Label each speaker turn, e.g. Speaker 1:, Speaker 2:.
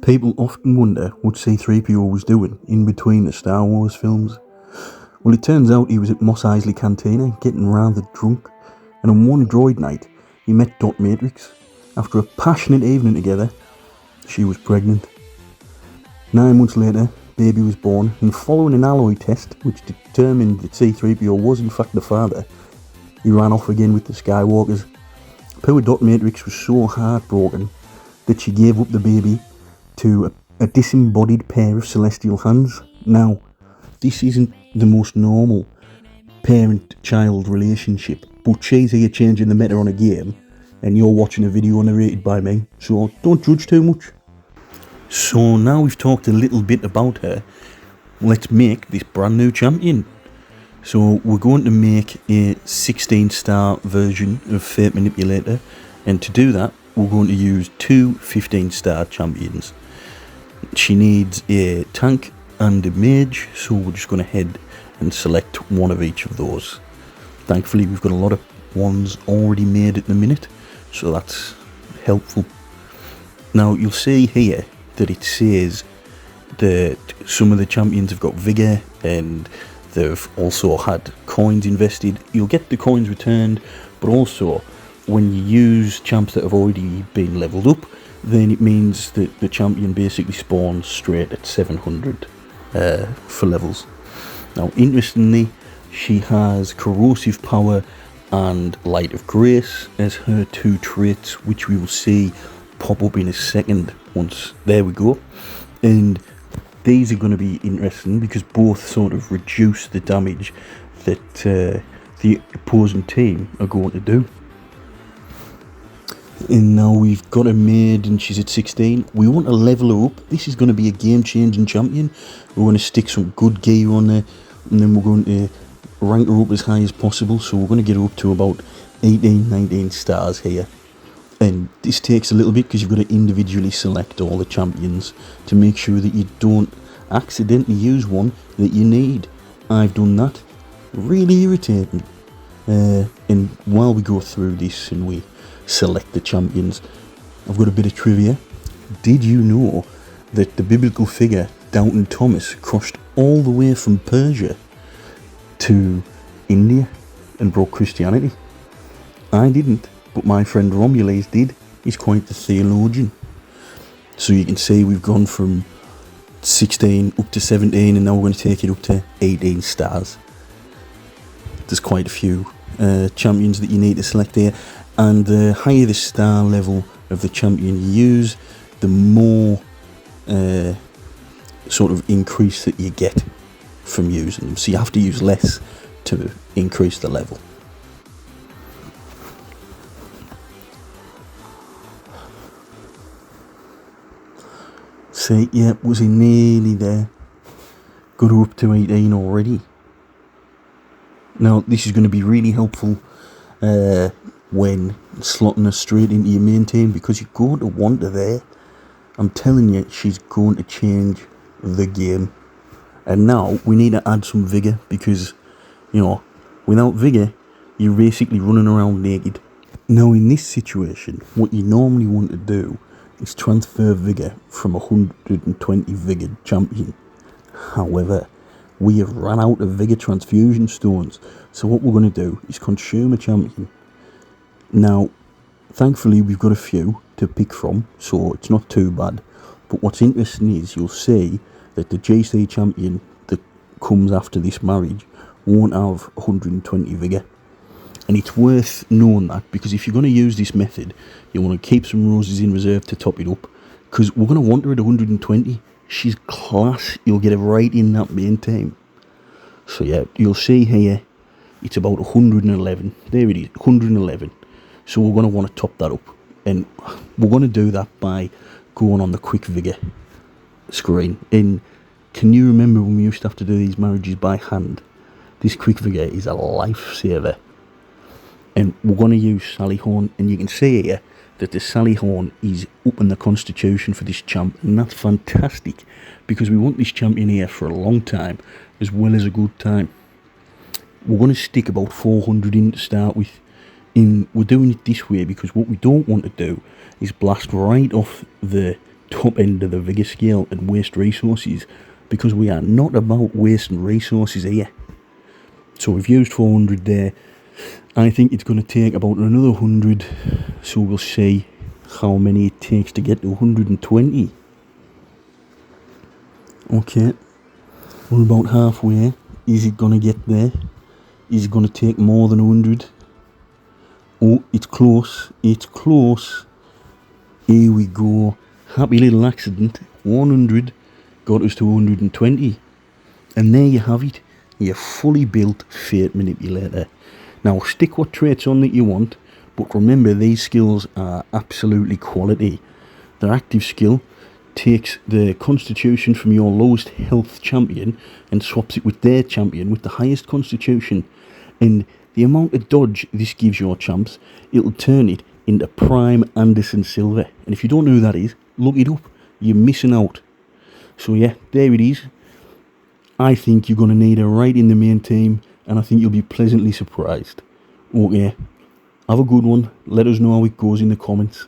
Speaker 1: People often wonder what C-3PO was doing in between the Star Wars films. Well, it turns out he was at Mos Eisley Cantina getting rather drunk, and on one droid night he met Dot Matrix. After a passionate evening together, she was pregnant. 9 months later, baby was born, and following an alloy test which determined that C-3PO was in fact the father, he ran off again with the Skywalkers. Poor Dot Matrix was so heartbroken that she gave up the baby to a disembodied pair of celestial hands. Now, this isn't the most normal parent-child relationship, but she's here changing the meta on a game, and you're watching a video narrated by me, so don't judge too much. So now we've talked a little bit about her, let's make this brand new champion. So we're going to make a 16-star version of Fate Manipulator, and to do that we're going to use two 15-star champions. She needs a tank and a mage, so we're just going to head and select one of each of those. Thankfully we've got a lot of ones already made at the minute, so that's helpful. Now you'll see here that it says that some of the champions have got vigor and they've also had coins invested. You'll get the coins returned, but also when you use champs that have already been leveled up, then it means that the champion basically spawns straight at 700 for levels. Now interestingly, she has corrosive power and light of grace as her two traits, which we will see pop up in a second. Once there we go, and these are going to be interesting because both sort of reduce the damage that the opposing team are going to do. And now we've got her made and she's at 16. We want to level her up. This is going to be a game-changing champion. We're going to stick some good gear on there, and then we're going to rank her up as high as possible. So we're going to get her up to about 18, 19 stars here. And this takes a little bit because you've got to individually select all the champions to make sure that you don't accidentally use one that you need. I've done that. Really irritating. And while we go through this and we select the champions, I've got a bit of trivia. Did you know that the biblical figure Doubting Thomas crossed all the way from Persia to India and brought Christianity? I didn't, but my friend Romulus did. He's quite the theologian. So you can see we've gone from 16 up to 17, and now we're going to take it up to 18 stars. There's quite a few champions that you need to select here, and the higher the star level of the champion you use, the more sort of increase that you get from using them. So you have to use less to increase the level. See, yeah, was he nearly there? Got her up to 18 already. Now this is going to be really helpful when slotting her straight into your main team, because you're going to want her there. I'm telling you, she's going to change the game. And now we need to add some vigor, because, you know, without vigor you're basically running around naked. Now in this situation, what you normally want to do is transfer vigor from 120 vigor champion. However, we have run out of vigor transfusion stones, so what we're going to do is consume a champion. Now thankfully we've got a few to pick from, so it's not too bad. But what's interesting is you'll see that the GC champion that comes after this marriage won't have 120 vigor. And it's worth knowing that, because if you're going to use this method, you want to keep some roses in reserve to top it up, because we're going to want her at 120. She's class. You'll get her right in that main team. So yeah, you'll see here it's about 111. There it is, 111. So we're going to want to top that up, and we're going to do that by going on the quick vigor screen. And can you remember when we used to have to do these marriages by hand? This quick vigor is a lifesaver. And we're going to use Sally Horn, and you can see here that the Sally Horn is up in the constitution for this champ, and that's fantastic, because we want this champion here for a long time as well as a good time. We're going to stick about 400 in to start with. We're doing it this way because what we don't want to do is blast right off the top end of the vigor scale and waste resources, because we are not about wasting resources here. So we've used 400 there. I think it's going to take about another 100, so we'll see how many it takes to get to 120. Okay, we're about halfway. Is it going to get there? Is it going to take more than 100? Oh, it's close. It's close. Here we go. Happy little accident. 100 got us to 120. And there you have it. Your fully built Fate Manipulator. Now, stick what traits on that you want, but remember, these skills are absolutely quality. Their active skill takes the constitution from your lowest health champion and swaps it with their champion with the highest constitution. And the amount of dodge this gives your champs, it'll turn it into prime Anderson Silver. And if you don't know who that is, look it up. You're missing out. So yeah, there it is. I think you're going to need her right in the main team, and I think you'll be pleasantly surprised. Okay, have a good one. Let us know how it goes in the comments.